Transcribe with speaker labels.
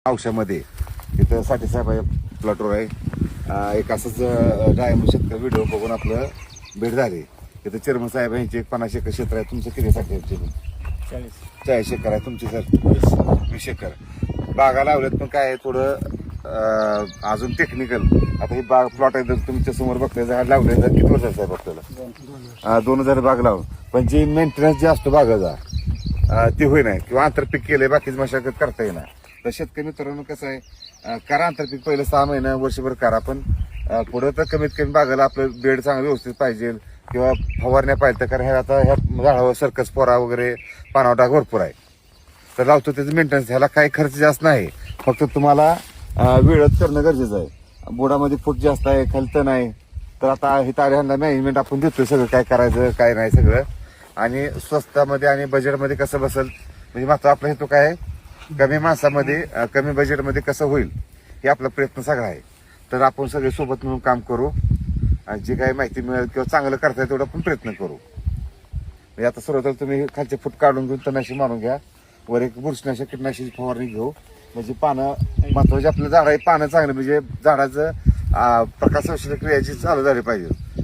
Speaker 1: औषधामध्ये इथं साठी साहेब प्लॉटवर आहे. एक असंच डायमंड शेतकरी व्हिडिओ बघून आपलं भेट झाली. इथं चेअरमन साहेब यांची एक 50 एकर क्षेत्र आहे. तुमचं किती साठी आहे? 40 एकर आहे तुमची सर. 20 एकर बागा लावल्यात. पण काय आहे थोडं अजून टेक्निकल. आता ही बाग प्लॉट आहे तुमच्या समोर बघताय. झाड लावले किती वर्षाचं आहे आपल्याला? 2000 बाग लावून. पण जी मेंटेनन्स जे असतो बागाचा ते होई नाही किंवा आंतरपीक केलंय बाकीच मशागत करता येणार. तर शेतकरी मित्रांनो कसं आहे करा आंतरपीक पहिलं 6 महिने वर्षभर करा. पण पुढे तर कमीत कमी बागाला आपलं बेड चांगलं व्यवस्थित पाहिजे किंवा फवारण्या पाहिजे. कारण आता ह्या झाडावर सर्कस पोरा वगैरे पानावर डाग भरपूर आहे. तर लावतो त्याचं मेंटेनन्स. ह्याला काही खर्च जास्त नाही. फक्त तुम्हाला वेळच करणं गरजेचं आहे. बुडामध्ये फूट जास्त आहे खाली तर नाही. तर आता हे ह्यांना मॅनेजमेंट आपण देतोय सगळं काय करायचं काय नाही सगळं. आणि स्वस्तामध्ये आणि बजेटमध्ये कसं बसेल म्हणजे मात्र आपला हेतू काय आहे कमी माणसामध्ये कमी बजेटमध्ये कसं होईल हे आपला प्रयत्न सगळा आहे. तर आपण सगळे सोबत मिळून काम करू. जी काही माहिती मिळेल किंवा चांगलं करता येईल तेवढा आपण प्रयत्न करू. म्हणजे आता सुरुवातीला तुम्ही खालचे फूट काढून घेऊन तणनाशी मारून घ्या. वर एक बुरशीनाशक कीटकनाशकाची फवारणी घेऊ. म्हणजे पानं महत्वाचे आपलं झाड आहे. पानं चांगलं म्हणजे झाडाचं प्रकाश संश्लेषण क्रियाची चालू झाली पाहिजे.